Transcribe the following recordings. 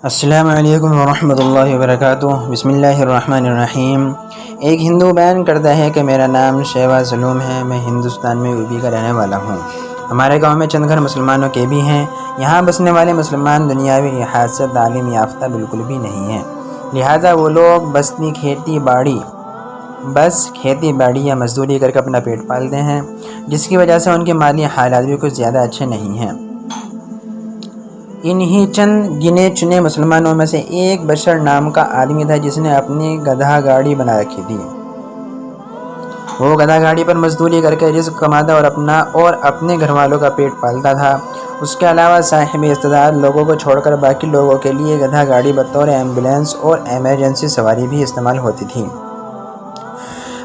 السلام علیکم ورحمۃ اللہ وبرکاتہ۔ بسم اللہ الرحمن الرحیم۔ ایک ہندو بیان کرتا ہے کہ میرا نام شہباز علوم ہے، میں ہندوستان میں یو پی کا رہنے والا ہوں۔ ہمارے گاؤں میں چند گھر مسلمانوں کے بھی ہیں۔ یہاں بسنے والے مسلمان دنیاوی لحاظ سے تعلیم یافتہ بالکل بھی نہیں ہیں، لہٰذا وہ لوگ کھیتی باڑی یا مزدوری کر کے اپنا پیٹ پالتے ہیں، جس کی وجہ سے ان کے مالی حالات بھی کچھ زیادہ اچھے نہیں ہیں۔ انہی چند گنے چنے مسلمانوں میں سے ایک بشر نام کا آدمی تھا جس نے اپنی گدھا گاڑی بنا رکھی تھی۔ وہ گدھا گاڑی پر مزدوری کر کے رزق کماتا اور اپنے گھر والوں کا پیٹ پالتا تھا۔ اس کے علاوہ صاحب استطاعت لوگوں کو چھوڑ کر باقی لوگوں کے لیے گدھا گاڑی بطور ایمبولینس اور ایمرجنسی سواری بھی استعمال ہوتی تھی۔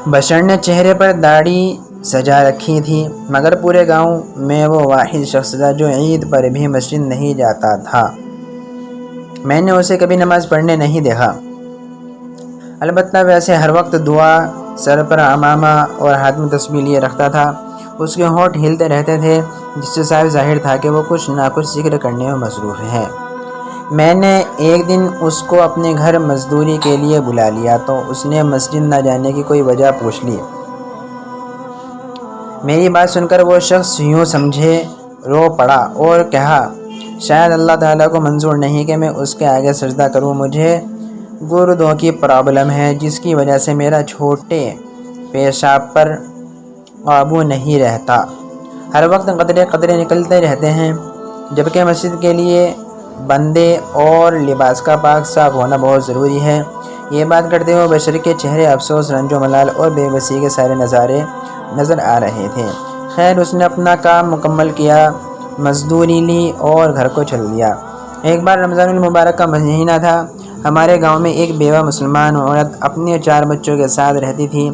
بشر نے چہرے پر داڑھی سجا رکھی تھی، مگر پورے گاؤں میں وہ واحد شخص تھا جو عید پر بھی مسجد نہیں جاتا تھا۔ میں نے اسے کبھی نماز پڑھنے نہیں دیکھا، البتہ ویسے ہر وقت دعا، سر پر عمامہ اور ہاتھ میں تسبیح لیے رکھتا تھا۔ اس کے ہونٹ ہلتے رہتے تھے، جس سے صاف ظاہر تھا کہ وہ کچھ نہ کچھ ذکر کرنے میں مصروف ہے۔ میں نے ایک دن اس کو اپنے گھر مزدوری کے لیے بلا لیا تو اس نے مسجد نہ جانے کی کوئی وجہ پوچھ لی۔ میری بات سن کر وہ شخص یوں سمجھے رو پڑا اور کہا، شاید اللہ تعالیٰ کو منظور نہیں کہ میں اس کے آگے سجدہ کروں۔ مجھے گردوں کی پرابلم ہے، جس کی وجہ سے میرا چھوٹے پیشاب پر قابو نہیں رہتا۔ ہر وقت قطرے قطرے نکلتے رہتے ہیں، جبکہ مسجد کے لیے بندے اور لباس کا پاک صاف ہونا بہت ضروری ہے۔ یہ بات کرتے ہوئے بشر کے چہرے افسوس، رنج و ملال اور بے بسی کے سارے نظارے نظر آ رہے تھے۔ خیر، اس نے اپنا کام مکمل کیا، مزدوری لی اور گھر کو چل دیا۔ ایک بار رمضان المبارک کا مہینہ تھا۔ ہمارے گاؤں میں ایک بیوہ مسلمان عورت اپنے 4 بچوں کے ساتھ رہتی تھی۔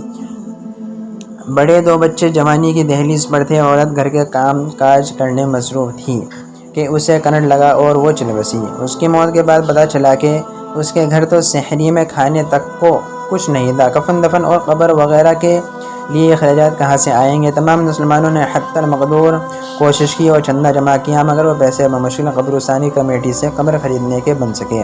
بڑے 2 بچے جوانی کی دہلیز پر تھے۔ عورت گھر کے کام کاج کرنے میں مصروف تھی کہ اسے کرنٹ لگا اور وہ چل بسی۔ اس کی موت کے بعد پتہ چلا کہ اس کے گھر تو سحری میں کھانے تک کو کچھ نہیں تھا۔ کفن دفن اور قبر وغیرہ کے لیے اخراجات کہاں سے آئیں گے؟ تمام مسلمانوں نے حتی المقدور کوشش کی اور چندہ جمع کیا، مگر وہ پیسے بمشکل قبرستانی کمیٹی سے قبر خریدنے کے بن سکے۔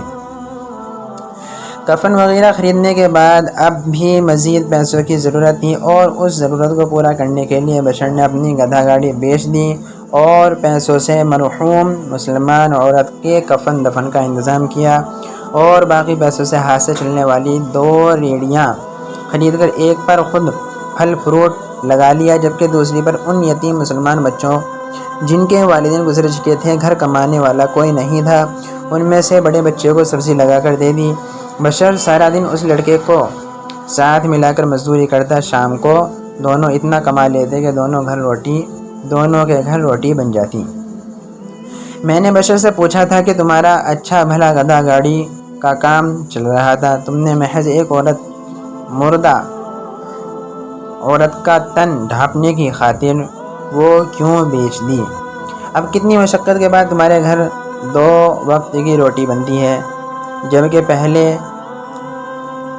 کفن وغیرہ خریدنے کے بعد اب بھی مزید پیسوں کی ضرورت تھی اور اس ضرورت کو پورا کرنے کے لیے بشر نے اپنی گدھا گاڑی بیچ دی اور پیسوں سے مرحوم مسلمان عورت کے کفن دفن کا انتظام کیا اور باقی پیسوں سے ہاتھ سے چلنے والی 2 ریڑھیاں خرید کر ایک پر خود پھل فروٹ لگا لیا، جبکہ دوسری پر ان یتیم مسلمان بچوں جن کے والدین گزر چکے تھے۔ گھر کمانے والا کوئی نہیں تھا، ان میں سے بڑے بچے کو سبزی لگا کر دے دی۔ بشر سارا دن اس لڑکے کو ساتھ ملا کر مزدوری کرتا، شام کو دونوں اتنا کما لیتے کہ دونوں کے گھر روٹی بن جاتی۔ میں نے بشر سے پوچھا تھا کہ تمہارا اچھا بھلا گدھا گاڑی کا کام چل رہا تھا، تم نے محض ایک مردہ عورت کا تن ڈھانپنے کی خاطر وہ کیوں بیچ دی؟ اب کتنی مشقت کے بعد تمہارے گھر 2 وقت کی روٹی بنتی ہے، جبکہ پہلے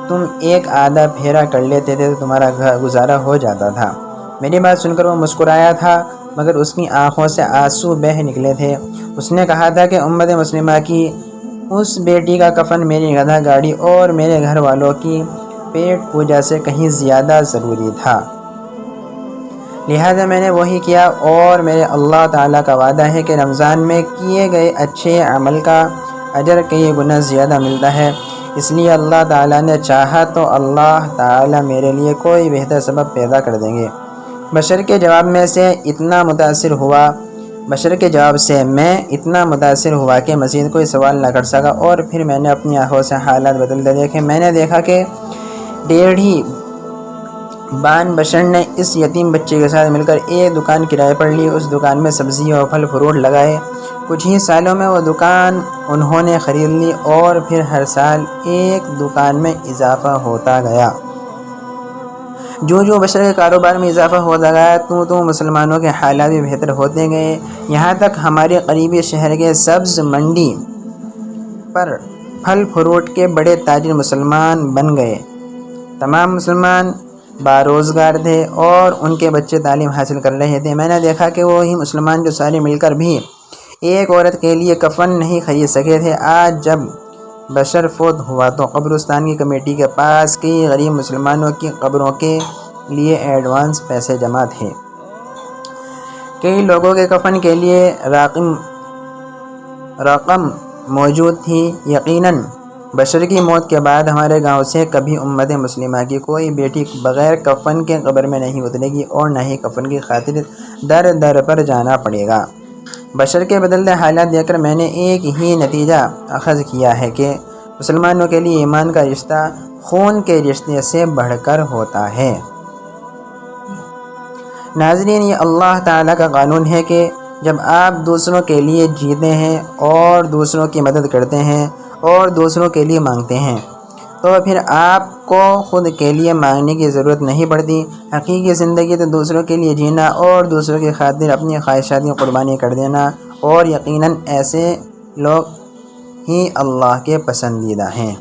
تم ایک آدھا پھیرا کر لیتے تھے تو تمہارا گزارا ہو جاتا تھا۔ میری بات سن کر وہ مسکرایا تھا، مگر اس کی آنکھوں سے آنسو بہہ نکلے تھے۔ اس نے کہا تھا کہ امت مسلمہ کی اس بیٹی کا کفن میری گدھا گاڑی اور میرے گھر والوں کی پیٹ پوجا سے کہیں زیادہ ضروری تھا، لہذا میں نے وہی کیا، اور میرے اللہ تعالیٰ کا وعدہ ہے کہ رمضان میں کیے گئے اچھے عمل کا اجر کئی گنا زیادہ ملتا ہے۔ اس لیے اللہ تعالیٰ نے چاہا تو اللہ تعالیٰ میرے لیے کوئی بہتر سبب پیدا کر دیں گے۔ بشر کے جواب میں اتنا متاثر ہوا کہ مزید کوئی سوال نہ کر سکا، اور پھر میں نے اپنی آنکھوں سے حالات بدلتے دیکھے۔ میں نے دیکھا کہ ڈیڑھی بان بشر نے اس یتیم بچے کے ساتھ مل کر ایک دکان کرائے پر لی، اس دکان میں سبزی اور پھل فروٹ لگائے۔ کچھ ہی سالوں میں وہ دکان انہوں نے خرید لی اور پھر ہر سال ایک دکان میں اضافہ ہوتا گیا۔ جو بشر کے کاروبار میں اضافہ ہوتا گیا تو مسلمانوں کے حالات بھی بہتر ہوتے گئے، یہاں تک ہمارے قریبی شہر کے سبز منڈی پر پھل فروٹ کے بڑے تاجر مسلمان بن گئے۔ تمام مسلمان باروزگار تھے اور ان کے بچے تعلیم حاصل کر رہے تھے۔ میں نے دیکھا کہ وہی مسلمان جو سارے مل کر بھی ایک عورت کے لیے کفن نہیں خرید سکے تھے، آج جب بشر فوت ہوا تو قبرستان کی کمیٹی کے پاس کئی غریب مسلمانوں کی قبروں کے لیے ایڈوانس پیسے جمع تھے۔ کئی لوگوں کے کفن کے لیے رقم موجود تھی۔ یقیناً بشر کی موت کے بعد ہمارے گاؤں سے کبھی امت مسلمہ کی کوئی بیٹی بغیر کفن کے قبر میں نہیں اترے گی اور نہ ہی کفن کی خاطر در در پر جانا پڑے گا۔ بشر کے بدلتے حالات دیکھ کر میں نے ایک ہی نتیجہ اخذ کیا ہے کہ مسلمانوں کے لیے ایمان کا رشتہ خون کے رشتے سے بڑھ کر ہوتا ہے۔ ناظرین، یہ اللہ تعالیٰ کا قانون ہے کہ جب آپ دوسروں کے لیے جیتے ہیں اور دوسروں کی مدد کرتے ہیں اور دوسروں کے لیے مانگتے ہیں تو پھر آپ کو خود کے لیے مانگنے کی ضرورت نہیں پڑتی۔ حقیقی زندگی تو دوسروں کے لیے جینا اور دوسروں کی خاطر اپنی خواہشات کی قربانی کر دینا، اور یقیناً ایسے لوگ ہی اللہ کے پسندیدہ ہیں۔